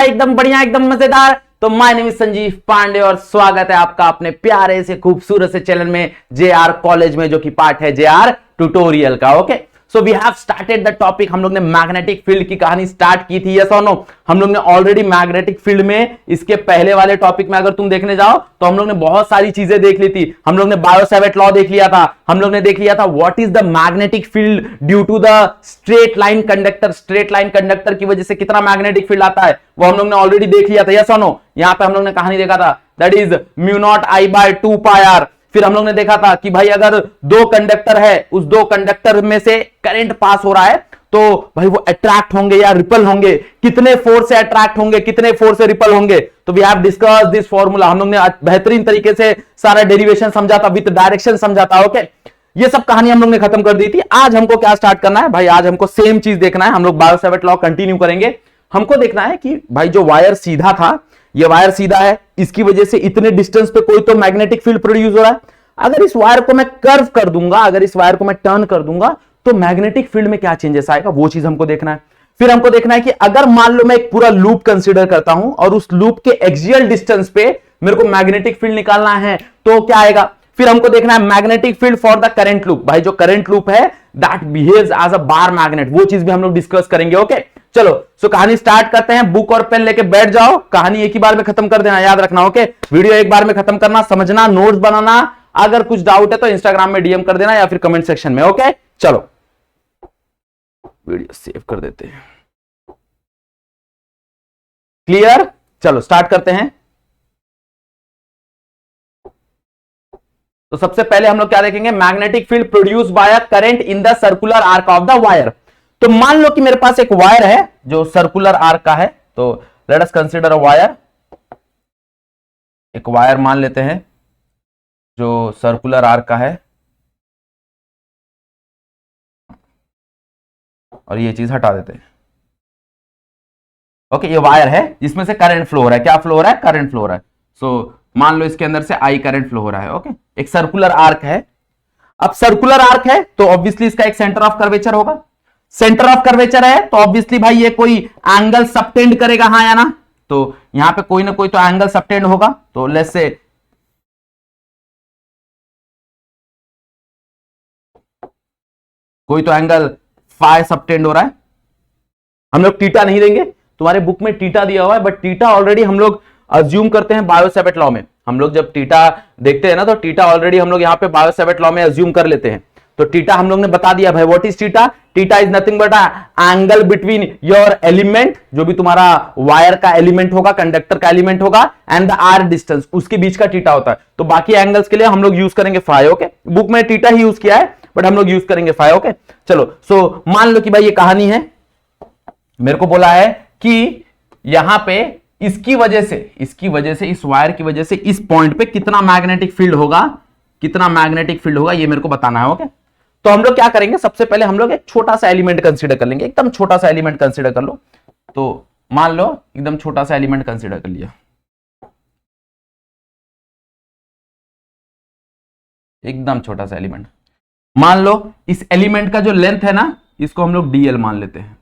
एकदम बढ़िया, एकदम मजेदार। तो my name is Sanjeev Pandey और स्वागत है आपका अपने प्यारे से खूबसूरत से चैनल में जेआर कॉलेज में, जो कि पार्ट है जेआर ट्यूटोरियल का। Okay, so we have started the topic. हम लोग ने मैग्नेटिक फील्ड की कहानी स्टार्ट की थी, यस और नो। हम लोग ने ऑलरेडी मैग्नेटिक फील्ड में इसके पहले वाले टॉपिक में अगर तुम देखने जाओ तो हम लोग ने बहुत सारी चीजें देख ली थी। हम लोग ने बायो-सैवर्ट लॉ देख लिया था, हम लोग ने देख लिया था what is the magnetic field due to the straight line conductor. Straight line conductor की वजह से कितना मैग्नेटिक फील्ड आता है वो हम लोग ने ऑलरेडी देख लिया था, यस और नो। यहां पे हम लोग ने कहानी देखा था, that is mu not I by 2 pi R. फिर हम लोग ने देखा था कि भाई अगर दो कंडक्टर है, उस दो कंडक्टर में से करंट पास हो रहा है तो भाई वो अट्रैक्ट होंगे या रिपल होंगे, कितने फोर्स से अट्रैक्ट होंगे, कितने फोर्स से रिपल होंगे। तो we have discuss this formula. हम लोग ने बेहतरीन तरीके से सारा डेरिवेशन समझा था, विद डायरेक्शन समझा था। ओके, ये सब कहानी हम लोग ने खत्म कर दी थी। आज हमको क्या स्टार्ट करना है भाई, आज हमको सेम चीज देखना है। हम लोग बायो-सैवर्ट लॉ कंटिन्यू करेंगे। हमको देखना है कि भाई जो वायर सीधा था, ये वायर सीधा है, इसकी वजह से इतने डिस्टेंस पे कोई तो मैग्नेटिक फील्ड प्रोड्यूस हो रहा है। अगर इस वायर को मैं कर्व कर दूंगा, अगर इस वायर को मैं टर्न कर दूंगा तो मैग्नेटिक फील्ड में क्या चेंजेस आएगा, वो चीज हमको देखना है। फिर हमको देखना है कि अगर मान लो मैं एक पूरा लूप कंसीडर करता हूं और उस लूप के एक्सियल डिस्टेंस पे मेरे को मैग्नेटिक फील्ड निकालना है तो क्या आएगा। फिर हमको देखना है magnetic field for the current loop. भाई जो करंट लूप है that behaves as a bar magnet, वो चीज भी हम लोग डिस्कस करेंगे। ओके, चलो सो कहानी स्टार्ट करते हैं। बुक और पेन लेके बैठ जाओ, कहानी एक ही बार में खत्म कर देना, याद रखना। ओके, वीडियो एक बार में खत्म करना, समझना, नोट्स बनाना। अगर कुछ डाउट है तो इंस्टाग्राम में डीएम कर देना या फिर कमेंट सेक्शन में। ओके, चलो वीडियो सेव कर देते हैं। क्लियर, चलो स्टार्ट करते हैं। तो सबसे पहले हम लोग क्या देखेंगे, magnetic field produce by a current in the circular arc of the wire. तो मान लो कि मेरे पास एक वायर है जो सर्कुलर आर्क का है, तो let us consider a wire. एक वायर मान लेते हैं जो सर्कुलर आर्क का है, और ये चीज हटा देते हैं। ओके, ये वायर है जिसमें से करंट फ्लो हो रहा है। क्या फ्लो हो रहा है, करंट फ्लो हो रहा है। सो मान लो इसके अंदर से आई करंट फ्लो हो रहा है। ओके, एक सर्कुलर आर्क है। अब सर्कुलर आर्क है तो ऑब्वियसली इसका एक सेंटर ऑफ कर्वेचर होगा। सेंटर ऑफ कर्वेचर है तो ऑब्वियसली भाई ये कोई एंगल सबटेंड करेगा, हाँ या ना। तो यहां पे कोई ना कोई तो एंगल सबटेंड होगा। तो लेट्स से कोई तो एंगल फाई सबटेंड हो रहा है। हम लोग थीटा नहीं देंगे, तुम्हारे बुक में थीटा दिया हुआ है, बट थीटा ऑलरेडी हम लोग अज्यूम करते हैं बायो-सैवर्ट लॉ में। हम लोग जब थीटा देखते हैं ना तो थीटा ऑलरेडी हम लोग यहां पे बायो-सैवर्ट लॉ में अज्यूम कर लेते हैं। तो थीटा हम लोग ने बता दिया भाई, what is theta. Theta is nothing but angle between your element, जो भी तुम्हारा वायर का एलिमेंट होगा, कंडक्टर का एलिमेंट होगा, एंड द आर डिस्टेंस, उसके बीच का थीटा होता है। तो बाकी एंगल्स के लिए हम लोग यूज करेंगे फाई। ओके, बुक में थीटा ही यूज किया है बट हम लोग यूज करेंगे फाई। ओके, चलो सो मान लो कि भाई ये कहानी है, मेरे को बोला है कि यहां पे इसकी वजह से इस वायर की वजह से इस पॉइंट पे कितना मैग्नेटिक फील्ड होगा, कितना मैग्नेटिक फील्ड होगा, ये मेरे को बताना है। ओके, तो हम लोग क्या करेंगे, सबसे पहले हम लोग एक छोटा सा एलिमेंट कंसीडर कर लेंगे। एकदम छोटा सा एलिमेंट कंसीडर कर लो। तो मान लो एकदम छोटा सा एलिमेंट कंसीडर कर लिया, एकदम छोटा सा एलिमेंट। मान लो इस एलिमेंट का जो लेंथ है ना, इसको हम लोग डीएल मान लेते हैं।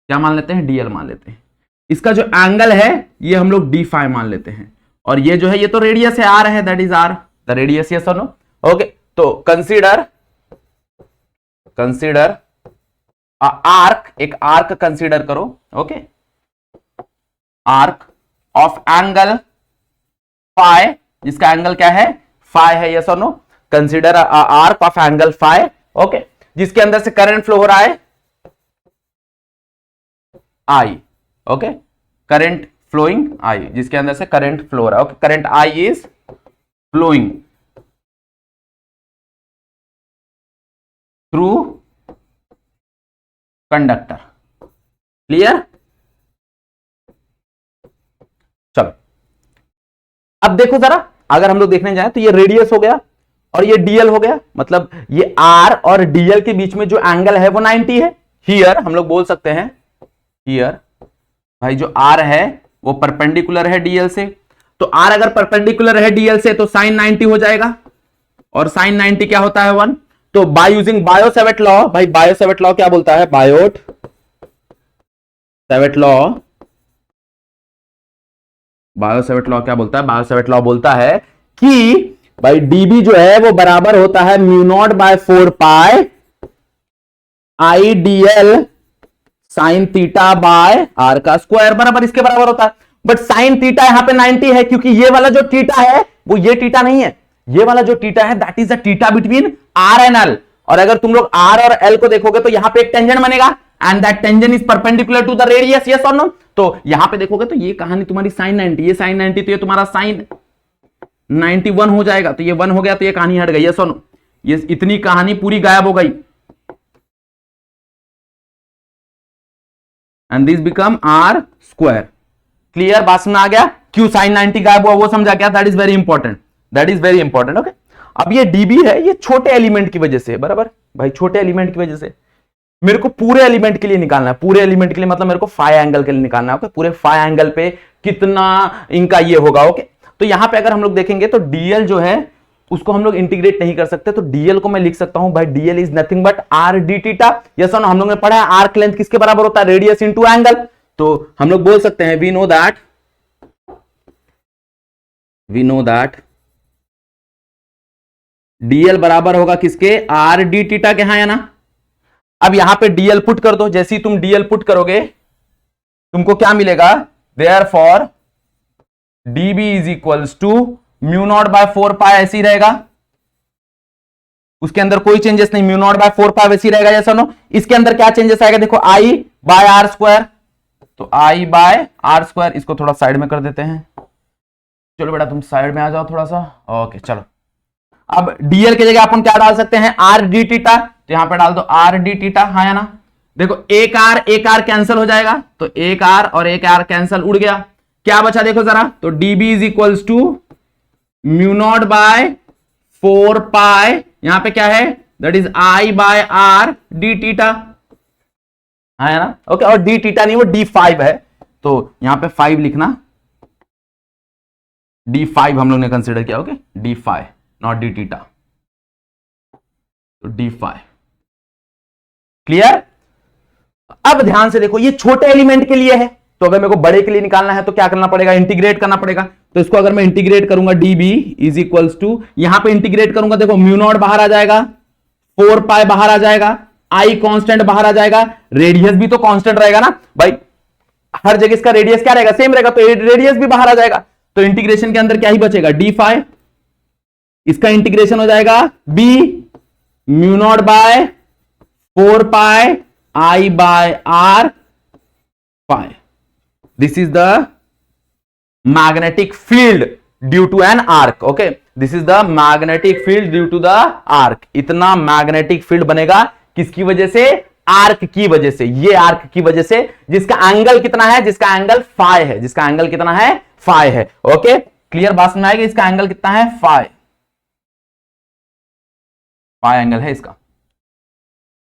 क्या मान लेते हैं, डीएल मान लेते हैं। इसका जो एंगल है ये हम लोग डी फाई मान लेते हैं, और ये जो है ये तो रेडियस है, आर है, that is R the radius, yes और नो। ओके, तो कंसीडर आर्क, एक आर्क कंसीडर करो। Okay, arc of angle phi, जिसका एंगल क्या है, फाई है, यस और no. Consider arc of angle phi. Okay, जिसके अंदर से करंट फ्लो हो रहा है I. Okay, current flowing I, जिसके अंदर से करंट फ्लो हो रहा है। Okay, current I is flowing through conductor. Clear, चलो अब देखो जरा, अगर हम लोग देखने जाए तो ये रेडियस हो गया और ये डीएल हो गया, मतलब ये आर और डीएल के बीच में जो एंगल है वो 90 है। हियर हम लोग बोल सकते हैं, हियर भाई जो आर है वो परपेंडिकुलर है डीएल से। तो आर अगर परपेंडिकुलर है डीएल से तो साइन 90 हो जाएगा, और साइन 90 क्या होता है, 1। तो बाय यूजिंग बायो-सैवर्ट लॉ, भाई बायो-सैवर्ट लॉ क्या बोलता है, बायो-सैवर्ट लॉ बायो-सैवर्ट लॉ क्या बोलता है? बायो-सैवर्ट लॉ बोलता है कि भाई डीबी जो है वो बराबर होता है mu not by 4 pi I D L sine theta by R का स्क्वायर, बराबर इसके बराबर होता है। बट साइन थीटा यहां पे 90 है, क्योंकि ये वाला जो थीटा है वो ये थीटा नहीं है, ये वाला जो थीटा है that is the theta between R and L. और अगर तुम लोग आर और एल को देखोगे तो यहां पे एक टेंजेंट बनेगा and that tangent is perpendicular to the radius, yes और नो। तो यहां पे देखोगे तो ये कहानी तुम्हारी साइन 90, ये साइन 90 तो ये तुम्हारा साइन 91 हो जाएगा, तो ये 1 हो गया, तो ये कहानी हट गई, यस और नो। ये इतनी कहानी पूरी गायब हो गई and this become R square. Clear? बात समझ आ गया? क्यों साइन 90 गायब हुआ वो समझा गया? That is very important, that is very important. Okay, अब ये डीबी है, ये छोटे एलिमेंट की वजह से, बराबर भाई, छोटे एलिमेंट की वजह से मेरे को पूरे एलिमेंट के लिए निकालना है। पूरे एलिमेंट के लिए मतलब मेरे को फाई एंगल के लिए निकालना है। ओके, पूरे फाई एंगल पे कितना इनका ये होगा। ओके, तो यहां पे अगर हम लोग देखेंगे तो डीएल जो है उसको हम लोग इंटीग्रेट नहीं कर सकते, तो डीएल को मैं लिख सकता हूं भाई DL is nothing but are D theta. Yes और नो, हम लोग ने पढ़ा है आर्क लेंथ किसके बराबर होता है? Radius into angle. तो हम लोग बोल सकते हैं वी नो दैट डीएल बराबर होगा किसके? आर डी थीटा के, हाँ या ना? अब यहां पे डीएल पुट कर दो, जैसे ही तुम डीएल पुट करोगे तुमको क्या मिलेगा? Therefore DB is equals to mu not by 4 pi, ऐसे ही रहेगा, उसके अंदर कोई चेंजेस नहीं, म्यू नॉट बाय 4 पाई वैसे ही रहेगा, जैसा नो। इसके अंदर क्या चेंजेस आएगा? देखो आई बाय आर स्क्वायर, तो आई बाय आर स्क्वायर, इसको थोड़ा साइड में कर देते हैं। चलो बेटा तुम साइड में आ जाओ थोड़ा सा। ओके चलो, अब डीएल की जगह अपन क्या डाल सकते हैं? आर डी थीटा, तो यहां पे डाल दो आर डी थीटा, हाँ या ना? देखो एक आर कैंसिल हो जाएगा, तो एक आर और एक आर कैंसिल, उड़ गया। क्या बचा देखो जरा, तो DB is equals to mu not by 4 pi, यहां पे क्या है? That is I by R D theta, हाँ ना? ओके, और डी थीटा नहीं, वो D5 है, तो यहां पे 5 लिखना, D5 हम लोग ने कंसिडर किया। Okay, D5 not D theta, तो D5। क्लियर? अब ध्यान से देखो, ये छोटे एलिमेंट के लिए है, तो अगर मेरे को बड़े के लिए निकालना है तो क्या करना पड़ेगा? इंटीग्रेट करना पड़ेगा। तो इसको अगर मैं इंटीग्रेट करूंगा डीबी इज इक्वल्स टू, यहां पे इंटीग्रेट करूंगा, देखो म्यू नॉट बाहर आ जाएगा, 4 पाई बाहर आ जाएगा, आई कांस्टेंट बाहर आ जाएगा, रेडियस भी तो कांस्टेंट रहेगा ना भाई, हर जगह इसका रेडियस क्या रहेगा? सेम रहेगा, तो रेडियस भी बाहर आ जाएगा। तो इंटीग्रेशन के अंदर क्या ही बचेगा? D5, इसका इंटीग्रेशन हो जाएगा B mu not by 4 pi I by R pi. This is the magnetic field due to an arc. Okay, this is the magnetic field due to the arc. इतना magnetic field बनेगा किसकी वजह से? Arc की वजह से, ये arc की वजह से, जिसका एंगल कितना है? जिसका एंगल फाई है, जिसका एंगल कितना है? फाई है। Okay, clear? बात समझ आएगी? इसका एंगल कितना है? फाई एंगल है इसका।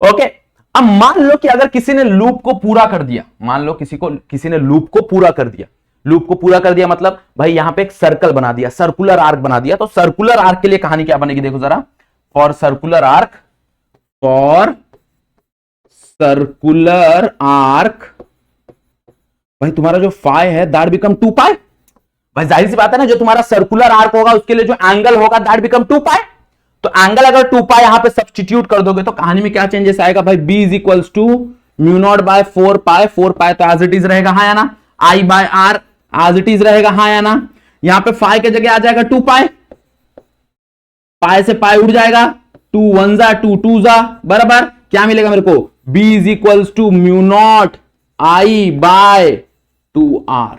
ओके, अब मान लो कि अगर किसी ने लूप को पूरा कर दिया, मान लो किसी ने लूप को पूरा कर दिया, लूप को पूरा कर दिया मतलब भाई यहां पे एक सर्कल बना दिया, सर्कुलर आर्क बना दिया। तो सर्कुलर आर्क के लिए कहानी क्या बनेगी? देखो जरा, फॉर सर्कुलर आर्क भाई तुम्हारा जो फाई है दैट बिकम 2 पाई। भाई जाहिर सी बात है ना, जो तुम्हारा सर्कुलर आर्क होगा उसके लिए जो एंगल होगा दैट बिकम 2 पाई। तो एंगल अगर 2 पाई यहां पे सब्स्टिट्यूट कर दोगे तो कहानी में क्या चेंजेस आएगा भाई? B is equals to mu not by 4 pi, 4 pi तो एज इट इज रहेगा, हाँ या ना? I by R as it is रहेगा, हाँ या ना? यहां पे फाई के जगह आ जाएगा 2 पाई, पाई से पाई उड़ जाएगा, 2 1 जा 2 2 जा, बराबर क्या मिलेगा मेरे को? B is equals to mu not I by 2 R.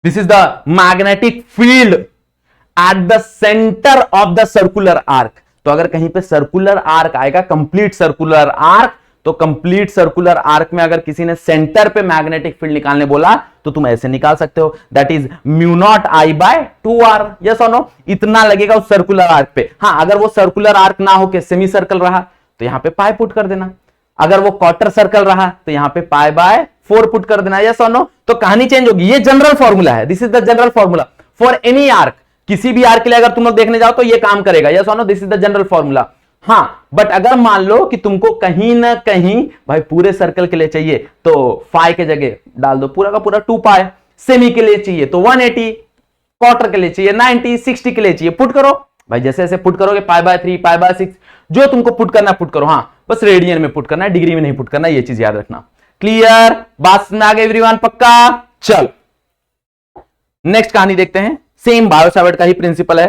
This is the magnetic field at the centre of the circular arc. तो अगर कहीं पे सर्कुलर आर्क आएगा, कंप्लीट सर्कुलर आर्क, तो कंप्लीट सर्कुलर आर्क में अगर किसी ने सेंटर पे मैग्नेटिक फील्ड निकालने बोला तो तुम ऐसे निकाल सकते हो, that is mu not I by 2 R. Yes और नो? इतना लगेगा उस सर्कुलर आर्क पे। हाँ, अगर वो सर्कुलर आर्क ना हो के सेमी सर्कल रहा तो यहां पे पाई पुट कर देना, अगर वो क्वार्टर सर्कल रहा तो यहां पे पाई बाय 4 पुट कर देना। यस और नो? तो कहानी चेंज होगी। ये जनरल फॉर्मूला है, this is the general formula for any arc. किसी भी आर्क के लिए अगर तुम लोग देखने जाओ तो ये काम करेगा। यस और no? This is the general formula. हाँ, बट अगर मान लो कि तुमको कहीं ना कहीं भाई पूरे सर्कल के लिए चाहिए तो फाई के जगह डाल दो पूरा का पूरा 2 पाई। सेमी के लिए चाहिए तो 180, क्वार्टर के लिए चाहिए 90, 60 के लिए चाहिए। पुट करो भाई, जैसे जैसे पुट करोगे π/3 π/6 जो तुमको पुट करना पुट करो। हाँ बस रेडियन में पुट करना है, डिग्री में नहीं पुट करना, ये चीज याद रखना। क्लियर, बात में आ गई एवरीवन, पक्का? चल नेक्स्ट कहानी देखते हैं। सेम बायो सैवर्ट का ही प्रिंसिपल है।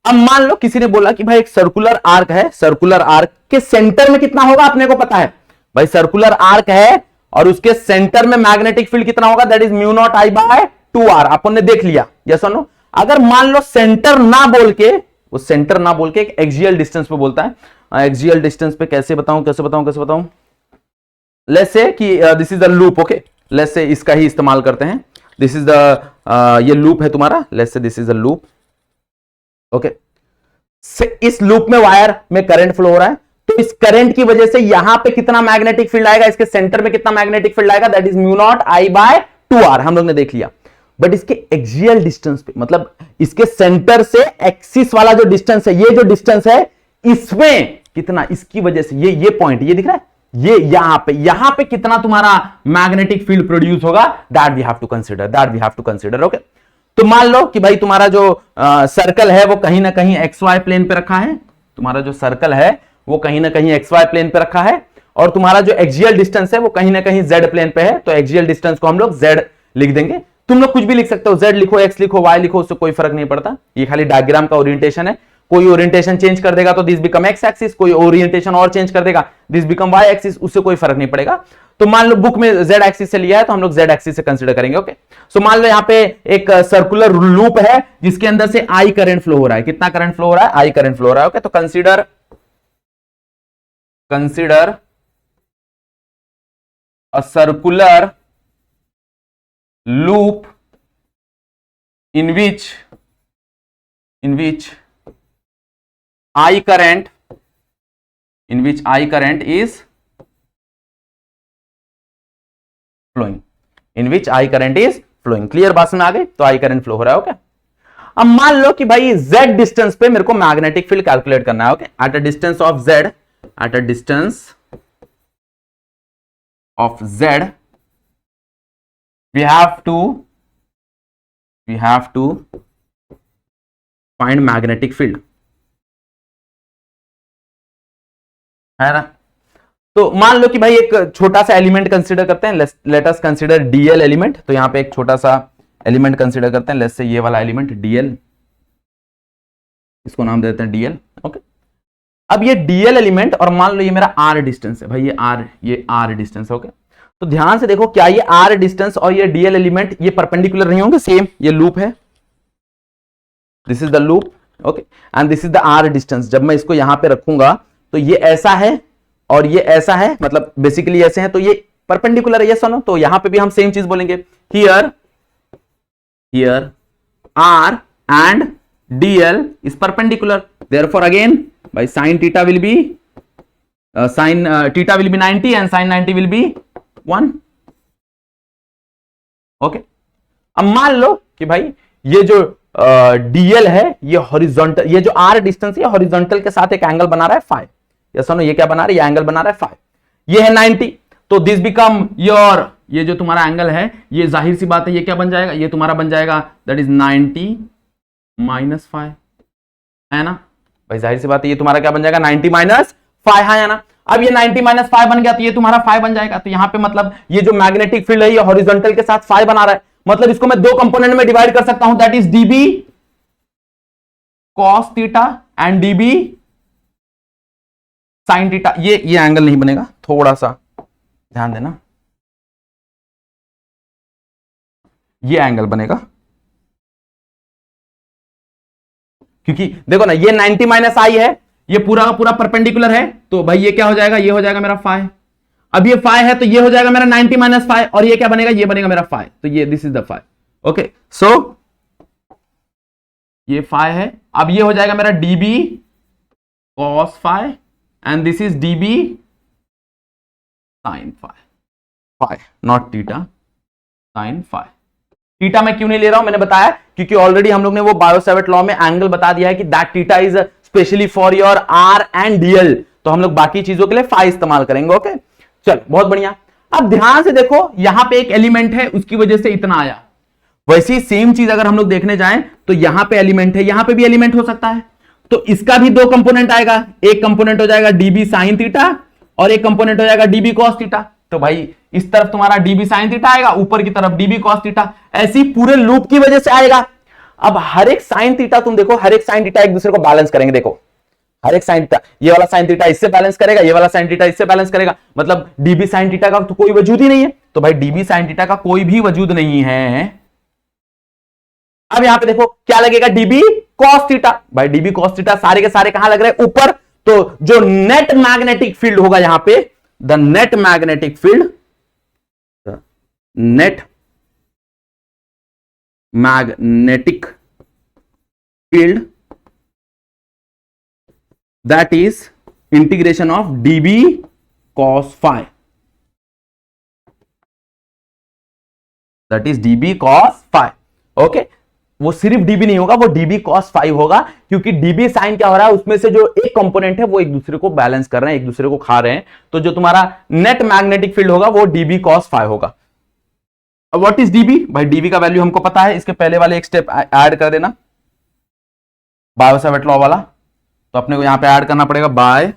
अब मान लो किसी ने बोला कि भाई एक सर्कुलर आर्क है, सर्कुलर आर्क के सेंटर में कितना होगा अपने को पता है भाई, सर्कुलर आर्क है और उसके सेंटर में मैग्नेटिक फील्ड कितना होगा, दैट इज μ0I/2r। अपन ने देख लिया, यस और नो। अगर मान लो सेंटर ना बोल के, वो सेंटर ना बोल के एक एक्सियल डिस्टेंस पे बोलता है। एक्सियल डिस्टेंस पे कैसे बताऊं लेट्स से कि this is the loop, okay, let's say इसका ही इस्तेमाल करते हैं। दिस इज द ये लूप है तुम्हारा, let's say this is the loop, okay. इस लूप में वायर में करंट फ्लो हो रहा है, तो इस करंट की वजह से यहां पे कितना मैग्नेटिक फील्ड आएगा, इसके सेंटर में कितना मैग्नेटिक फील्ड आएगा, दैट इज μ0I/2r। हम लोग ने देख लिया। बट इसके एक्सियल डिस्टेंस पे, मतलब इसके सेंटर से एक्सिस वाला जो डिस्टेंस है, ये जो डिस्टेंस है, इसमें कितना, इसकी वजह से ये पॉइंट ये दिख रहा है, ये यहां पे कितना तुम्हारा मैग्नेटिक फील्ड प्रोड्यूस होगा, that we have to consider, okay. तो मान लो कि भाई तुम्हारा जो सर्कल है वो कहीं ना कहीं XY प्लेन पे रखा है, तुम्हारा जो सर्कल है वो कहीं ना कहीं XY प्लेन पे रखा है, और तुम्हारा जो एक्सियल डिस्टेंस है वो कहीं ना कहीं Z प्लेन पे है। तो एक्सियल डिस्टेंस को हम लोग Z लिख देंगे। तुम लोग कुछ भी लिख सकते हो, Z लिखो, X लिखो, Y लिखो, उससे कोई फर्क नहीं पड़ता। ये खाली डायग्राम का ओरिएंटेशन है। कोई ओरिएंटेशन चेंज कर देगा तो दिस बिकम X एक्सिस, कोई ओरिएंटेशन और चेंज कर देगा दिस बिकम Y एक्सिस, उससे कोई फर्क नहीं पड़ेगा। तो मान लो बुक में Z एक्सिस से लिया है तो हम लोग Z एक्सिस से कंसीडर करेंगे, ओके। सो मान लो यहाँ पे एक सर्कुलर लूप है जिसके अंदर से I करंट फ्लो हो रहा है। कितना करंट फ्लो हो रहा है? I करंट फ्लो हो रहा है, ओके। तो consider a circular loop in which I current is flowing, clear बात में आ गई? तो I करंट फ्लो हो रहा है, ओके। अब मान लो कि भाई Z डिस्टेंस पे मेरे को मैग्नेटिक फील्ड कैलकुलेट करना है, okay. At a distance of Z we have to find magnetic field, है ना। तो मान लो कि भाई एक छोटा सा एलिमेंट कंसीडर करते हैं, let us consider DL element. तो यहां पे एक छोटा सा एलिमेंट कंसीडर करते हैं, लेट्स से ये वाला एलिमेंट DL, इसको नाम देते हैं DL, ओके। अब ये DL एलिमेंट, और मान लो ये मेरा R डिस्टेंस है भाई, ये R डिस्टेंस है, ओके। तो ध्यान से देखो, क्या ये R डिस्टेंस और ये DL एलिमेंट ये परपेंडिकुलर नहीं होंगे? सेम, ये लूप है, this is the loop, okay, and this is the R distance. जब मैं इसको यहां पे रखूंगा तो ये ऐसा है और ये ऐसा है, मतलब बेसिकली ऐसे हैं, तो ये परपेंडिकुलर है, ये सुनो। तो यहां पे भी हम सेम चीज बोलेंगे, here R and DL is perpendicular, therefore again by sin theta will be theta will be 90 and sin 90 will be 1, okay. अब मान लो कि भाई ये जो DL है ये हॉरिजॉन्टल, ये जो R डिस्टेंस है हॉरिजॉन्टल के साथ एक एंगल बना रहा है फाइ, या सुनो ये क्या बना रहा है, ये एंगल बना रहा है फाइ, ये है 90। तो दिस बिकम योर, ये जो तुम्हारा एंगल है ये जाहिर सी बात है ये क्या बन जाएगा, ये तुम्हारा बन जाएगा दैट इज 90 माइनस फाइ, है ना भाई। जाहिर सी बात है ये तुम्हारा क्या बन जाएगा, 90 माइनस फाइ, है ना। अब ये 90 माइनस फाइव बन गया तो ये तुम्हारा फाइव बन जाएगा। तो यहां पे मतलब ये जो मैग्नेटिक फील्ड है ये हॉरिजॉन्टल के साथ फाइव बना रहा है, मतलब इसको मैं दो कंपोनेंट में डिवाइड कर सकता हूं, that is dB cos theta and dB sin theta. ये एंगल नहीं बनेगा, थोड़ा सा ध्यान देना, ये एंगल बनेगा, क्योंकि देखो ना ये 90 माइनस आई है, ये पूरा का पूरा परपेंडिकुलर है, तो भाई ये क्या हो जाएगा, ये हो जाएगा मेरा फाइ। अब ये फाइ है तो ये हो जाएगा मेरा 90 माइनस फाइ, और ये क्या बनेगा, ये बनेगा मेरा फाइ। तो ये this is the phi, okay. So ये फाइ है, अब ये हो जाएगा मेरा dB cos phi and this is dB sin phi, not theta, sin phi. Theta मैं क्यों नहीं ले रहा हूं, मैंने बताया क्योंकि ऑलरेडी हम लोग ने वो बायो-सैवर्ट लॉ में एंगल बता दिया है कि that theta is specially for your R and DL, तो हम लोग बाकी चीजों के लिए फाइ इस्तेमाल करेंगे, ओके। चल बहुत बढ़िया। अब ध्यान से देखो, यहां पे एक एलिमेंट है उसकी वजह से इतना आया, वैसे ही सेम चीज अगर हम लोग देखने जाएं तो यहां पे एलिमेंट है, यहां पे भी एलिमेंट हो सकता है, तो इसका भी दो कंपोनेंट आएगा, एक कंपोनेंट हो जाएगा डीबी साइन थीटा और एक कंपोनेंट हो जाएगा डीबी कॉस थीटा। तो भाई इस तरफ तुम्हारा डीबी साइन थीटा आएगा, ऊपर की तरफ डीबी कॉस थीटा, ऐसी पूरे लूप की वजह से आएगा। अब हर एक साइन थीटा तुम देखो, हर एक साइन थीटा एक दूसरे को बैलेंस करेंगे। देखो हर एक साइन थीटा, ये वाला साइन थीटा इससे बैलेंस करेगा, ये वाला साइन थीटा इससे बैलेंस करेगा, मतलब डीबी साइन थीटा का तो कोई वजूद ही नहीं है। तो भाई डीबी साइन थीटा का कोई भी वजूद नहीं है। अब यहां पे देखो क्या लगेगा, डीबी कॉस थीटा। भाई डीबी कॉस थीटा सारे के सारे कहां लग रहे हैं, ऊपर। तो जो नेट मैग्नेटिक फील्ड होगा यहां पे, the net magnetic field, net magnetic field that is integration of dB cos phi, that is dB cos phi। Okay, वो सिर्फ dB नहीं होगा, वो dB cos phi होगा, क्योंकि dB साइन क्या हो रहा है, उसमें से जो एक कंपोनेंट है वो एक दूसरे को बैलेंस कर रहे हैं, एक दूसरे को खा रहे हैं। तो जो तुम्हारा नेट मैग्नेटिक फील्ड होगा वो dB cos phi होगा। अब व्हाट इज dB? भाई dB का वैल्यू हमको पता है, इसके पहले वाले एक स्टेप ऐड कर देना, बायो-सावर्ट लॉ वाला। तो अपने को यहां पे ऐड करना पड़ेगा by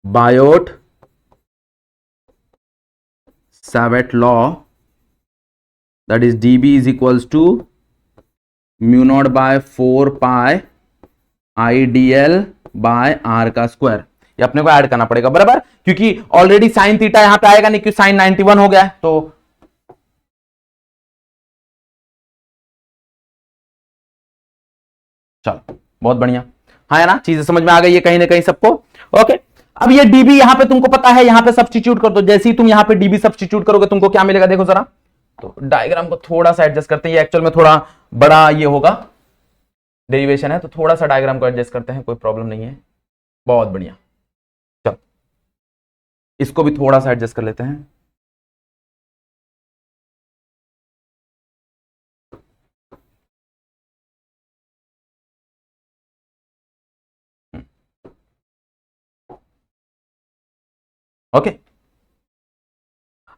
Biot Savart law, that is dB is equals to mu not by 4 पाई IDL बाय R का स्क्वायर। ये अपने को ऐड करना पड़ेगा बराबर, क्योंकि ऑलरेडी साइन थीटा यहां पे आएगा नहीं, क्योंकि साइन 91 हो गया है। तो चलो बहुत बढ़िया, हाँ है ना, चीजें समझ में आ गई है कहीं ना कहीं सबको। ओके, अब ये डीबी यहां पे तुमको पता है, यहां पे सब्स्टिट्यूट कर दो। जैसे ही तुम यहां पे डीबी सब्स्टिट्यूट करोगे तुमको क्या मिलेगा, देखो जरा। तो डायग्राम को थोड़ा सा एडजस्ट करते हैं, ये एक्चुअल में थोड़ा बड़ा ये होगा, डेरिवेशन है, तो थोड़ा सा डायग्राम को एडजस्ट करते हैं, कोई प्रॉब्लम नहीं है। बहुत बढ़िया, चलो इसको भी थोड़ा सा एडजस्ट कर लेते हैं। ओके,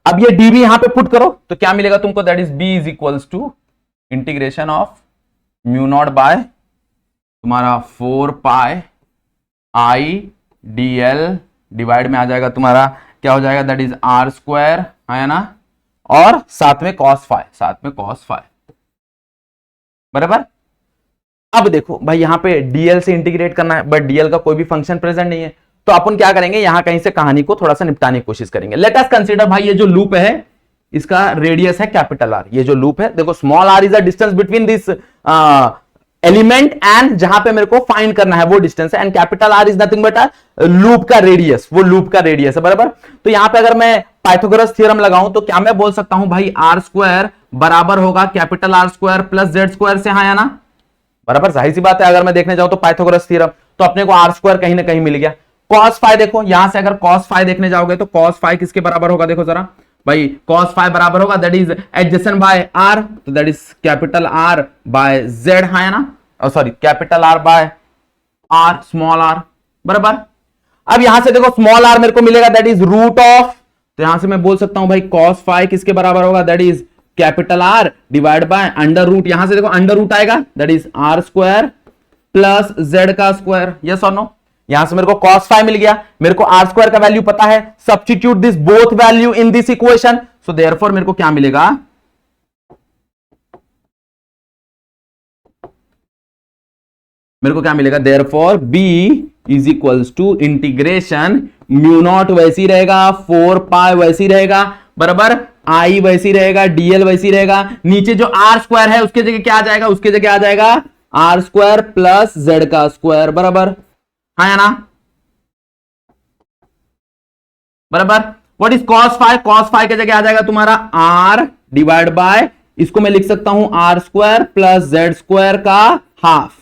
अब ये डीबी यहां पे पुट करो तो क्या मिलेगा तुमको, that is B is equals to integration of mu not by तुम्हारा 4 पाई IDL डिवाइड में आ जाएगा तुम्हारा क्या हो जाएगा, दैट इज R स्क्वायर, है ना, और साथ में cos phi, साथ में cos phi बराबर। अब देखो भाई यहां पे DL से इंटीग्रेट करना है, बट DL का कोई भी फंक्शन प्रेजेंट नहीं है, तो अपन क्या करेंगे, यहां कहीं से कहानी को थोड़ा सा निपटाने की कोशिश करेंगे। लेट अस कंसीडर भाई ये जो लूप है इसका रेडियस है कैपिटल R। ये जो लूप है देखो, small r is the distance between this element and जहां पे मेरे को फाइंड करना है वो डिस्टेंस है, and capital R is nothing but loop का रेडियस, वो लूप का रेडियस है बराबर। तो यहां पे अगर मैं पाइथागोरस थ्योरम लगाऊं तो क्या मैं बोल सकता हूं भाई R स्क्वायर बराबर होगा capital R square plus Z square से, हाँ या ना, बराबर। जाहिर सी बात है, अगर मैं देखने जाऊं तो पाइथागोरस थ्योरम, तो अपने को R स्क्वायर कहीं ना कहीं मिल गया। cos phi देखो, यहां से अगर cos phi देखने जाओगे तो cos phi किसके बराबर होगा, देखो जरा भाई, cos phi बराबर होगा that is adjacent by R, तो that is capital R by Z, है ना, sorry capital R by R small r बराबर। अब यहां से देखो स्मॉल r मेरे को मिलेगा दैट इज रूट ऑफ, तो यहां से मैं बोल सकता हूं भाई cos phi किसके बराबर होगा, that is capital R divide by under root, यहां से देखो अंडर रूट आएगा that is R square plus Z का स्क्वायर, यस और नो। यहां से मेरे को cos phi मिल गया, मेरे को R स्क्वायर का वैल्यू पता है, substitute this both value in this equation, so therefore मेरे को क्या मिलेगा, मेरे को क्या मिलेगा, therefore B is equals to integration mu naught वैसी रहेगा, 4 पाई वैसी रहेगा बराबर, I वैसी रहेगा, DL वैसी रहेगा, नीचे जो R स्क्वायर है उसके जगह क्या आ जाएगा, उसके जगह आ जाएगा R स्क्वायर प्लस Z का स्क्वायर बराबर, हाँ या ना, बराबर। What is cos phi, cos phi के जगह आ जाएगा तुम्हारा R डिवाइड बाय, इसको मैं लिख सकता हूं R square plus Z square का हाफ,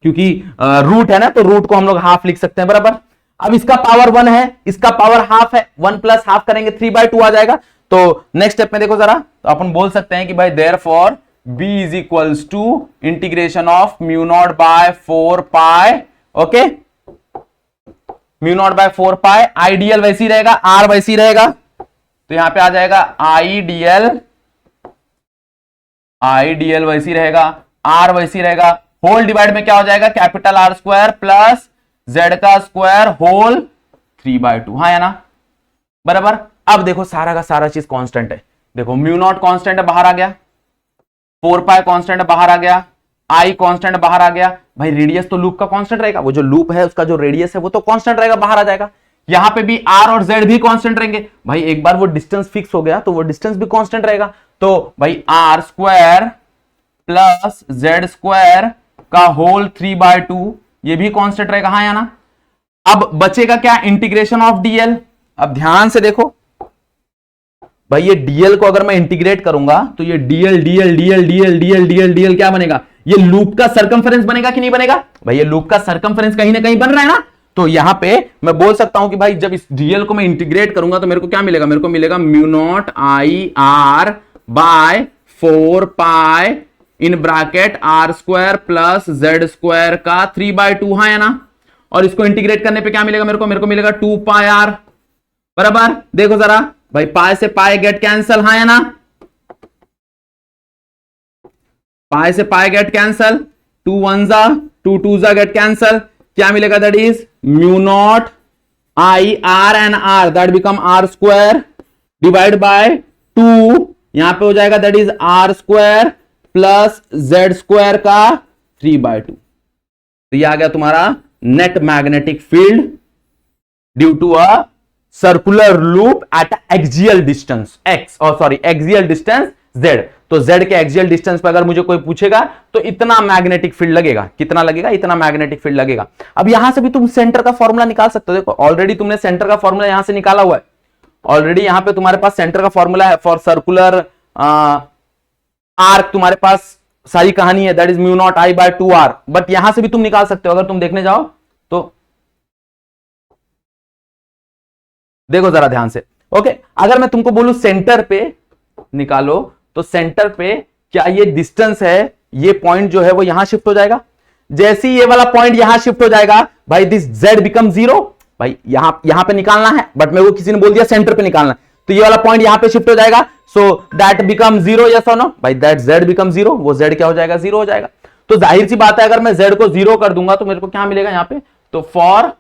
क्योंकि रूट है ना, तो रूट को हम लोग हाफ लिख सकते हैं बराबर। अब इसका पावर 1 है, इसका पावर हाफ है, 1 प्लस हाफ करेंगे 3/2 आ जाएगा। तो नेक्स्ट स्टेप में देखो जरा, तो अपन बोल सकते हैं कि भाई therefore B is equals to integration of mu not by 4 pi, okay, mu not by 4 pi, IDL वैसी रहेगा, R वैसी रहेगा, तो यहां पे आ जाएगा IDL आई डीएल वैसी रहेगा, आर वैसी रहेगा, होल डिवाइड में क्या हो जाएगा, capital R square plus Z का स्क्वायर होल 3/2, हाँ या ना, बराबर। अब देखो सारा का सारा चीज कांस्टेंट है, देखो म्यू नॉट कांस्टेंट है बाहर आ गया, 4 पाई कांस्टेंट बाहर आ गया, आई कांस्टेंट बाहर आ गया। भाई रेडियस तो लूप का कांस्टेंट रहेगा, वो जो लूप है उसका जो रेडियस है वो तो कांस्टेंट रहेगा, बाहर आ जाएगा। यहां पे भी आर और जेड भी कांस्टेंट रहेंगे। भाई एक बार वो डिस्टेंस फिक्स हो गया तो वो डिस्टेंस भी कांस्टेंट रहेगा। तो भाई R square plus Z square का होल 3/2 ये भी कांस्टेंट रहेगा, हाँ या ना। अब बचेगा क्या, इंटीग्रेशन ऑफ डीएल। अब ध्यान से देखो भाई, ये डीएल को अगर मैं इंटीग्रेट करूंगा तो ये DL DL DL DL DL DL DL क्या बनेगा, ये लूप का सर्कमफेरेंस बनेगा कि नहीं बनेगा। भाई ये लूप का सर्कमफेरेंस कहीं ना कहीं बन रहा है ना, तो यहां पे मैं बोल सकता हूं कि भाई जब इस डीएल को मैं इंटीग्रेट करूंगा तो मेरे को क्या मिलेगा, मेरे को मिलेगा mu not I R by 4 pi in bracket R square plus Z square का 3/2, हाँ या ना। और इसको इंटीग्रेट करने पे क्या मिलेगा मेरे को मिलेगा 2 पाई आर, बराबर। देखो जरा भाई, पाई से पाई गेट कैंसल, हाँ या ना, पाई से पाई गेट कैंसल, 2 1 जा 2 2 जा गेट कैंसल, क्या मिलेगा, that is mu not I R and R that become R square divide by 2, यहां पे हो जाएगा that is R square plus Z square का 3/2। तो ये आ गया तुम्हारा net magnetic field due to a circular loop at axial distance x, और सॉरी एक्सियल डिस्टेंस z। तो z के एक्सियल डिस्टेंस पर अगर मुझे कोई पूछेगा तो इतना मैग्नेटिक फील्ड लगेगा, कितना लगेगा, इतना मैग्नेटिक फील्ड लगेगा। अब यहां से भी तुम सेंटर का फॉर्मूला निकाल सकते हो। देखो ऑलरेडी तुमने सेंटर का फॉर्मूला यहां से निकाला हुआ है, ऑलरेडी यहां पे तुम्हारे पास सेंटर का फॉर्मूला है फॉर सर्कुलर आर्क, तुम्हारे पास सारी कहानी है, that is mu not I by 2r। But यहां से भी तुम निकाल सकते हो अगर तुम देखने जाओ तो। देखो जरा ध्यान से, ओके। अगर मैं तुमको बोलूं सेंटर पे निकालो तो सेंटर पे क्या ये डिस्टेंस है, ये पॉइंट जो है वो यहां शिफ्ट हो जाएगा। जैसे ही ये वाला पॉइंट यहां शिफ्ट हो जाएगा भाई दिस z बिकम 0। भाई यहां पे निकालना है बट मेरे को किसी ने बोल दिया सेंटर पे निकालना, तो ये वाला पॉइंट यहां पे शिफ्ट हो जाएगा, सो दैट बिकम 0, यस और नो। भाई दैट z बिकम 0, वो z क्या हो जाएगा, 0 हो जाएगा। तो जाहिर सी बात है अगर मैं z को 0 कर दूंगा तो मेरे को क्या मिलेगा यहां पे, तो फॉर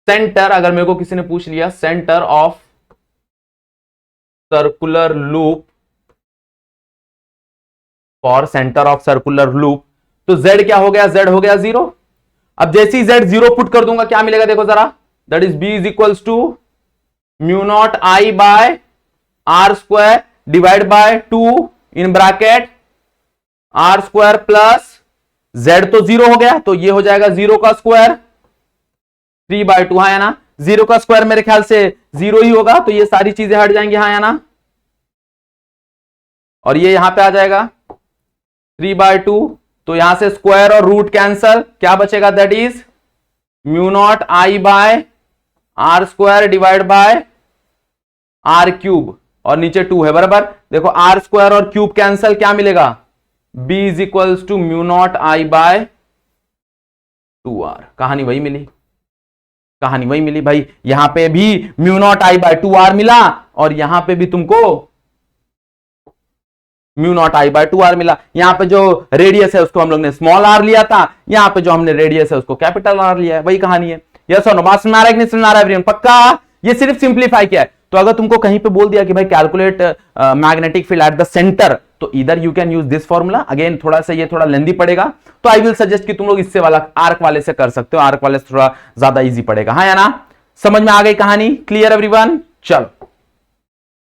सेंटर, अगर मेरे को किसी ने पूछ लिया centre of circular loop, for centre of circular loop, तो z क्या हो गया, z हो गया 0। अब जैसे ही z 0 पुट कर दूंगा क्या मिलेगा, देखो जरा, that is b is equals to mu not I by R square divide by 2 in bracket R square plus z तो 0 हो गया, तो ये हो जाएगा 0 का स्क्वायर 3/2, हाँ या ना। 0 का स्क्वायर मेरे ख्याल से 0 ही होगा, तो ये सारी चीजें हट जाएंगी, हाँ या ना। और ये यहां पे आ जाएगा 3/2, तो यहां से स्क्वायर और रूट कैंसल, क्या बचेगा, that is mu not I by R square divide by R cube, और नीचे 2 है, बराबर। देखो आर स्क्वायर और क्यूब कैंसल, क्या मिलेगा, b is equals to mu not I by 2r। कहानी वही मिली, कहानी वही मिली। भाई यहां पे भी mu naught I by 2r मिला और यहां पे भी तुमको mu naught I by 2r मिला। यहां पे जो रेडियस है उसको हम लोग ने स्मॉल r लिया था, यहां पे जो हमने रेडियस है उसको कैपिटल R लिया है, वही कहानी है। यस और नो, बात समझ आ रहा है कि नहीं समझ आ रहा है एवरीवन, पक्का। ये सिर्फ सिंप्लीफाई किया है। तो अगर तुमको कहीं पे बोल दिया कि भाई calculate magnetic field at the centre, तो इधर you can use this formula. Again थोड़ा सा ये थोड़ा लेंदी पड़ेगा, तो आई विल सजेस्ट कि तुम लोग इससे वाला आर्क वाले से कर सकते हो, आर्क वाले से थोड़ा ज्यादा इजी पड़ेगा, हाँ या ना। समझ में आ गई कहानी, क्लियर एवरीवन। चलो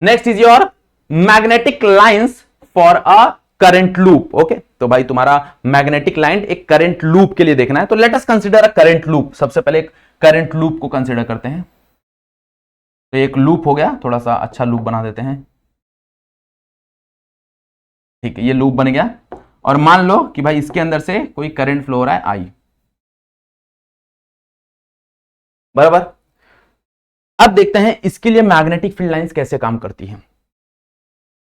next is your magnetic lines for a current loop. Okay, तो भाई तुम्हारा मैग्नेटिक लाइन एक करंट लूप के लिए देखना है, तो let us consider a current loop. सबसे पहले एक करंट लूप को कंसीडर करते हैं। तो एक लूप हो गया, थोड़ा सा अच्छा लूप बना देते हैं, ठीक है, ये लूप बन गया। और मान लो कि भाई इसके अंदर से कोई करंट फ्लो हो रहा है आई, बराबर। अब देखते हैं इसके लिए मैग्नेटिक फील्ड लाइंस कैसे काम करती हैं।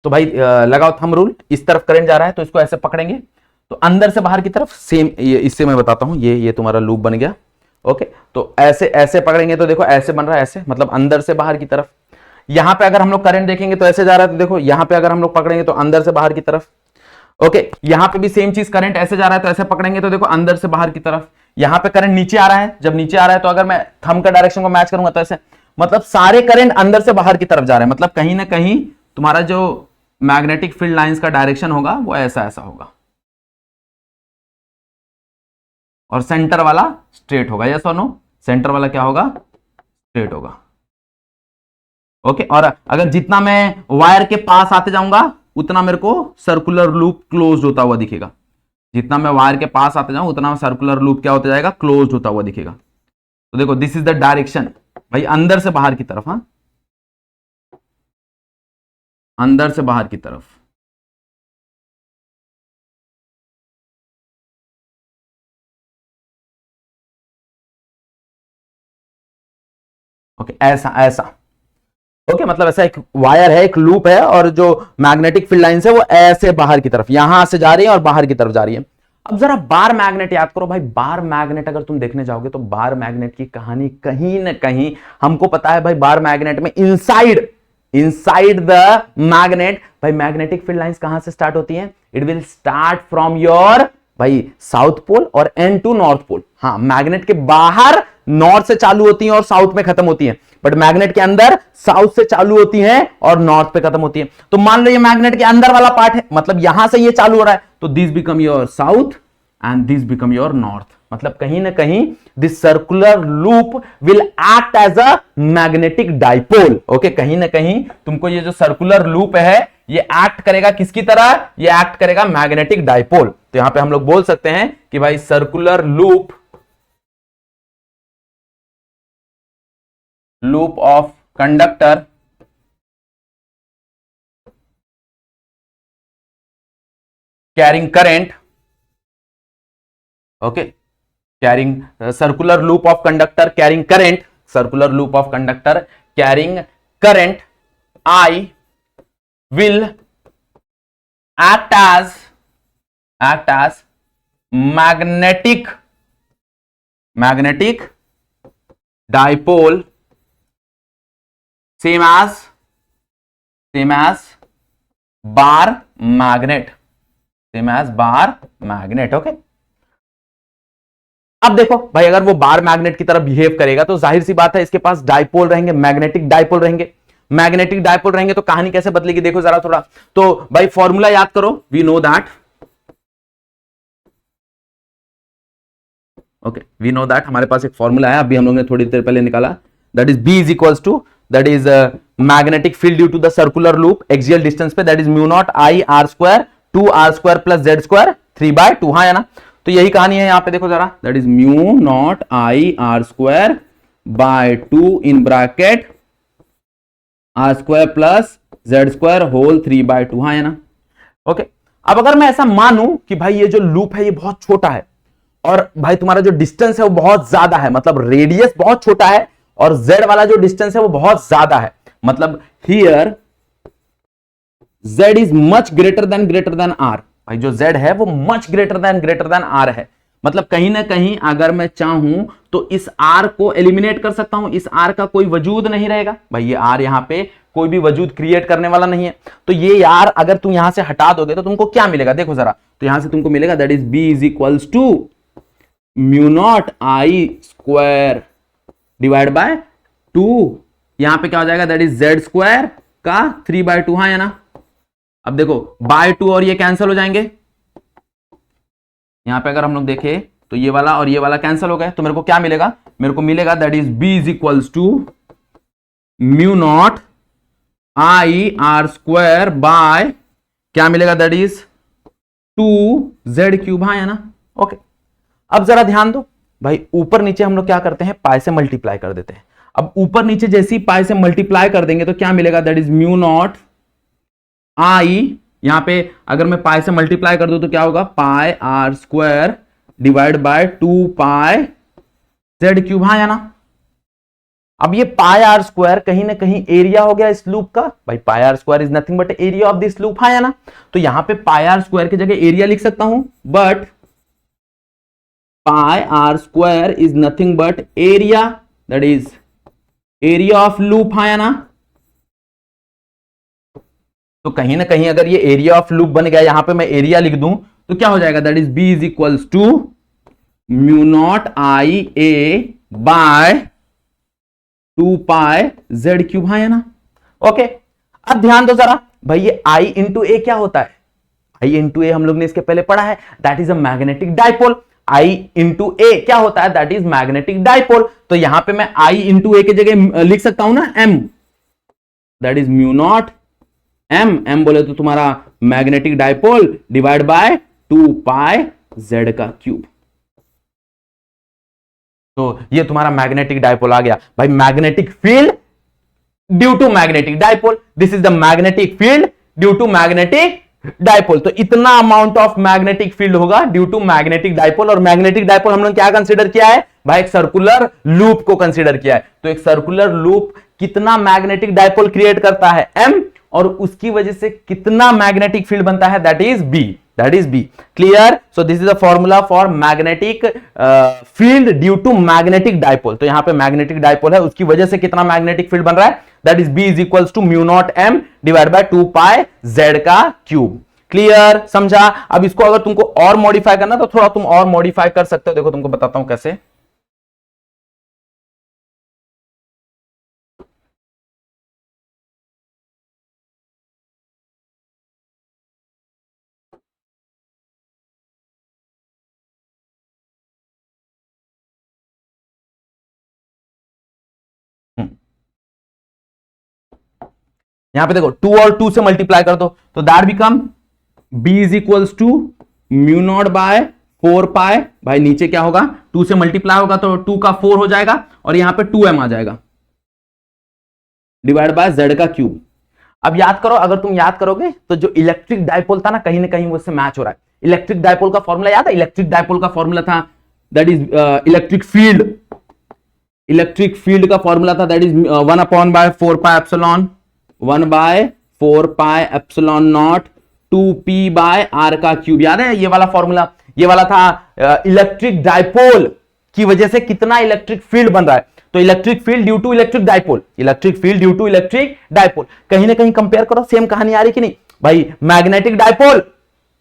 तो भाई लगाओ थंब रूल, इस तरफ करंट जा रहा है तो इसको ऐसे पकड़ेंगे, तो अंदर से बाहर की तरफ सेम, इससे मैं बताता हूं, ये तुम्हारा लूप बन गया। ओके, तो ऐसे ऐसे पकड़ेंगे तो देखो ऐसे बन रहा है, ऐसे मतलब अंदर से बाहर की तरफ। यहां पे अगर हम लोग करंट देखेंगे तो ऐसे जा रहा है, तो देखो यहां पे अगर हम लोग पकड़ेंगे तो अंदर से बाहर की तरफ। ओके, यहां पे भी सेम चीज, करंट ऐसे जा रहा है तो ऐसे पकड़ेंगे तो देखो अंदर से बाहर की तरफ। यहां पे करंट नीचे आ रहा है, जब नीचे आ रहा है तो अगर मैं थंब का डायरेक्शन को मैच करूंगा तो ऐसे, मतलब सारे करंट अंदर से बाहर की तरफ जा रहे हैं, मतलब कहीं ना कहीं तुम्हारा जो मैग्नेटिक फील्ड लाइंस का डायरेक्शन होगा वो ऐसा ऐसा होगा, और सेंटर वाला स्ट्रेट होगा। यस और नो? सेंटर वाला क्या होगा? स्ट्रेट होगा। ओके, और अगर जितना मैं वायर के पास आते जाऊंगा उतना मेरे को सर्कुलर लूप क्लोज होता हुआ दिखेगा। जितना मैं वायर के पास आते जाऊं उतना सर्कुलर लूप क्या होता जाएगा? क्लोज होता हुआ दिखेगा। तो देखो दिस इज द डायरेक्शन भाई, अंदर से बाहर की तरफ। हाँ, अंदर से बाहर की तरफ। ओके, ऐसा ऐसा। ओके, मतलब ऐसा एक वायर है, एक लूप है, और जो मैग्नेटिक फील्ड लाइंस है वो ऐसे बाहर की तरफ, यहां से जा रही है और बाहर की तरफ जा रही है। अब जरा बार मैग्नेट याद करो भाई। बार मैग्नेट अगर तुम देखने जाओगे तो बार मैग्नेट की कहानी कहीं ना कहीं हमको पता है भाई। बार मैग्नेट में इनसाइड इनसाइड द मैग्नेट भाई मैग्नेटिक फील्ड लाइंस कहां से स्टार्ट होती हैं? It will start from your भाई साउथ पोल और एंड टू नॉर्थ पोल। हाँ, मैग्नेट के बाहर नॉर्थ से चालू होती हैं और साउथ में खत्म होती हैं, बट मैग्नेट के अंदर साउथ से चालू होती हैं और नॉर्थ पे खत्म होती हैं। तो मान लो ये मैग्नेट के अंदर वाला पार्ट है, मतलब यहां से ये चालू हो रहा है, तो this become your south and this become your north. मतलब कहीं ना कहीं this circular loop will act as a magnetic dipole. Okay, कहीं ना कहीं तुमको ये जो सर्कुलर लूप है ये एक्ट करेगा किसकी तरह? ये एक्ट करेगा मैग्नेटिक डाइपोल। तो यहां पे हम लोग बोल सकते हैं कि भाई circular loop of conductor carrying current. Okay, carrying circular loop of conductor carrying current, circular loop of conductor carrying current I will act as magnetic dipole, same as bar magnet, okay. अब देखो भाई, अगर वो bar magnet की तरह behave करेगा तो जाहिर सी बात है इसके पास डाइपोल रहेंगे, मैग्नेटिक डाइपोल रहेंगे। मैग्नेटिक डाइपोल रहेंगे तो कहानी कैसे बदलेगी? देखो जरा थोड़ा, तो भाई फॉर्मूला याद करो। We know that, okay, we know that हमारे पास एक फॉर्मूला है, अभी हम लोगों ने थोड़ी देर पहले निकाला, that is B is equals to, that is magnetic field due to the circular loop axial distance पे, that is mu not I R square 2r² plus Z square 3/2। हाँ है ना? तो यही कहानी है यहां पे, देखो जरा, that is mu not I R square by 2 in bracket R square plus Z square whole 3/2। हाँ है ना? ओके, अब अगर मैं ऐसा मानूं कि भाई ये जो लूप है ये बहुत छोटा है, और भाई तुम्हारा जो डिस्टेंस है वो बहुत ज्यादा है, मतलब रेडियस बहुत छोटा है, और z वाला जो डिस्टेंस है वो बहुत ज्यादा है, मतलब here z is much greater than r। भाई जो z है वो मच ग्रेटर देन r है, मतलब कहीं ना कहीं अगर मैं चाहूं तो इस r को एलिमिनेट कर सकता हूं, इस r का कोई वजूद नहीं रहेगा। भाई ये r यहां पे कोई भी वजूद क्रिएट करने वाला नहीं है, तो ये यार अगर तुम यहां से हटा दोगे तो तुमको क्या मिलेगा? देखो जरा, तो यहां से तुमको मिलेगा that is b is equals to mu not I square divide by 2, यहां पे क्या हो जाएगा? दैट इज जेड स्क्वायर का 3/2। हाँ या ना? अब देखो बाय 2 और ये कैंसिल हो जाएंगे, यहां पे अगर हम लोग देखें तो ये वाला और ये वाला कैंसिल हो गए, तो मेरे को क्या मिलेगा? मेरे को मिलेगा that is b is equals to mu not I R square by क्या मिलेगा? That is 2z cube. हाँ या ना? ओके, अब जरा ध्यान दो भाई, ऊपर नीचे हम लोग क्या करते हैं? पाई से मल्टीप्लाई कर देते हैं। अब ऊपर नीचे जैसी पाई से मल्टीप्लाई कर देंगे तो क्या मिलेगा? That is mu not I, यहां पे अगर मैं पाई से मल्टीप्लाई कर दूं तो क्या होगा? Pi R square divide by 2 pi Z cube. हाँ या ना? अब ये पाई आर स्क्वायर कहीं ना कहीं एरिया हो गया इस लूप का। भाई pi R square is nothing but area of this loop. हाँ या ना? तो यहां पे पाई आर स्क्वायर की जगह एरिया लिख सकता हूं, but pi R square is nothing but area, that is area of loop. हाँ या ना? तो कहीं ना कहीं अगर ये एरिया ऑफ लूप बन गया, यहां पे मैं एरिया लिख दूं तो क्या हो जाएगा, that is B is equals to mu not I A by 2 pi Z cube, हाँ है ना। ओके, अब ध्यान दो जरा भाई, ये आई इंटू ए क्या होता है, आई इंटू ए हम लोग ने इसके पहले पढ़ा है, that is a magnetic dipole. I into A क्या होता है, दैट इज मैग्नेटिक डाइपोल। तो यहां पे मैं आई इंटू ए की जगह लिख सकता हूं ना M, that is mu not M, M बोले तो तुम्हारा magnetic dipole divide by 2 pi Z का क्यूब। तो ये तुम्हारा मैग्नेटिक डाइपोल आ गया भाई, magnetic field due to magnetic dipole, this is the magnetic field due to magnetic dipole. तो इतना अमाउंट ऑफ मैग्नेटिक फील्ड होगा ड्यू टू मैग्नेटिक डाइपोल। और मैग्नेटिक डाइपोल हम लोग क्या कंसीडर किया है भाई, एक सर्कुलर लूप को कंसीडर किया है। तो एक सर्कुलर लूप कितना मैग्नेटिक डाइपोल क्रिएट करता है, एम, और उसकी वजह से कितना मैग्नेटिक फील्ड बनता है, that is B, that is B. Clear? So this is the formula for magnetic field due to magnetic dipole. तो यहां पे मैग्नेटिक डाइपोल है, उसकी वजह से कितना मैग्नेटिक फील्ड बन रहा है, that is B is equals to mu not M divide by 2 pi Z का क्यूब। क्लियर? समझा? अब इसको अगर तुमको और मॉडिफाई करना तो थोड़ा तुम और मॉडिफाई कर सकते हो, देखो तुमको बताता हूं कैसे। यहां पे देखो 2 और 2 से मल्टीप्लाई कर दो तो that become b is equals to mu not by 4 pi, भाई नीचे क्या होगा 2 से मल्टीप्लाई होगा तो 2 का 4 हो जाएगा और यहां पे 2m आ जाएगा डिवाइड बाय z का क्यूब। अब याद करो, अगर तुम याद करोगे तो जो इलेक्ट्रिक डाइपोल था ना कहीं कहीं वो इससे मैच हो रहा है। इलेक्ट्रिक डाइपोल का फॉर्मूला याद है, इलेक्ट्रिक डाइपोल का फॉर्मूला था that is electric field, electric field का फॉर्मूला था that is 1/4 pi epsilon 1/4 pi epsilon not 2p by r का क्यूब। याद है ये वाला फॉर्मूला, ये वाला था इलेक्ट्रिक डाइपोल की वजह से कितना इलेक्ट्रिक फील्ड बन रहा है। तो electric field due to electric dipole, electric field due to electric dipole. कहीं ना कहीं कंपेयर करो, सेम कहानी आ रही कि नहीं भाई, magnetic dipole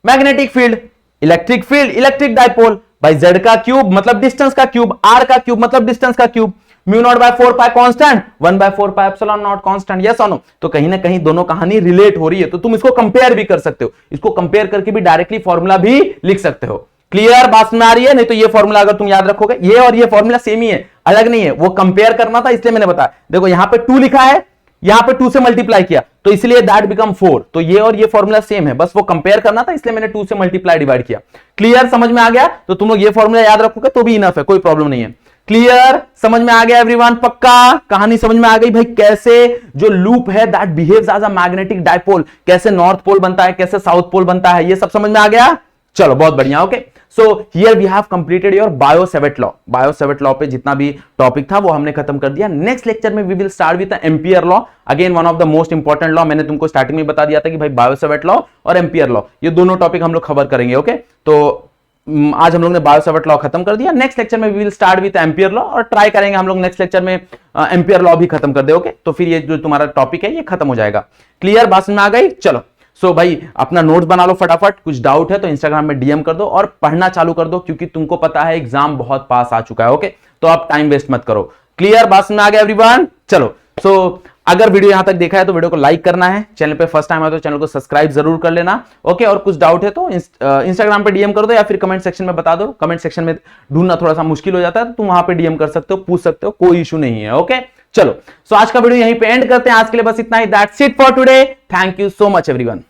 magnetic field, electric field electric dipole, भाई z का क्यूब मतलब डिस्टेंस का क्यूब, r का क्यूब मतलब डिस्टेंस का cube, mu not by 4 pi constant 1/4 pi epsilon not constant, yes और नो। तो कहीं ना कहीं दोनों कहानी रिलेट हो रही है, तो तुम इसको कंपेयर भी कर सकते हो, इसको कंपेयर करके भी डायरेक्टली फॉर्मूला भी लिख सकते हो। क्लियर? बात में आ रही है? नहीं तो ये फॉर्मूला अगर तुम याद रखोगे, ये और ये फॉर्मूला सेम ही है, अलग नहीं है, वो कंपेयर करना था इसलिए मैंने बताया। देखो यहां पे 2 लिखा है, यहां पे 2 से मल्टीप्लाई किया तो इसलिए दैट बिकम 4। तो ये और ये फॉर्मूला सेम है, बस वो कंपेयर करना था इसलिए मैंने 2 से मल्टीप्लाई डिवाइड किया। क्लियर? समझ में आ गया? तो तुम लोग ये फॉर्मूला याद रखोगे तो भी इनफ है, कोई प्रॉब्लम नहीं है। क्लियर? समझ में आ गया एवरीवन? पक्का कहानी समझ में आ गई भाई, कैसे जो लूप है that behaves as a magnetic dipole, कैसे नॉर्थ पोल बनता है, कैसे साउथ पोल बनता है, ये सब समझ में आ गया? चलो बहुत बढ़िया। Okay, so here we have completed your Biot Savart law. Biot Savart law पे जितना भी टॉपिक था वो हमने खत्म कर दिया। नेक्स्ट लेक्चर में we will start with Ampere law, again one of the most important law. मैंने तुमको स्टार्टिंग में बता दिया था कि भाई बायो-सेवर्ट लॉ और एम्पियर लॉ ये दोनों टॉपिक हम लोग कवर करेंगे। ओके, तो आज हम लोग ने बायो-सेवर्ट लॉ खत्म कर दिया। नेक्स्ट लेक्चर में we will start with Ampere law और ट्राई करेंगे हम लोग नेक्स्ट लेक्चर में एम्पियर लॉ भी खत्म कर दे। ओके, तो फिर ये जो तुम्हारा टॉपिक है ये खत्म हो जाएगा। क्लियर? बात समझ में आ गई? चलो सो भाई अपना नोट्स बना लो फटाफट, कुछ डाउट है तो इंस्टाग्राम में डीएम कर दो और पढ़ना चालू कर दो, क्योंकि तुमको पता है एग्जाम बहुत पास आ चुका है। ओके, तो आप टाइम वेस्ट मत करो। क्लियर? बात में आ गया एवरीवन? चलो सो अगर वीडियो यहां तक देखा है तो वीडियो को लाइक करना है, चैनल पे फर्स्ट टाइम आए तो चैनल को सब्सक्राइब जरूर कर लेना। ओके, और कुछ डाउट है तो इंस्टाग्राम पे डीएम कर दो या फिर कमेंट सेक्शन में बता दो। कमेंट सेक्शन में ढूंढना थोड़ा सा मुश्किल हो जाता है तो तुम वहां पे डीएम कर सकते हो, पूछ सकते हो, कोई इशू नहीं है। ओके, चलो सो आज का वीडियो यहीं पे एंड करते हैं। आज के लिए बस इतना ही। That's it for today. Thank you so much everyone.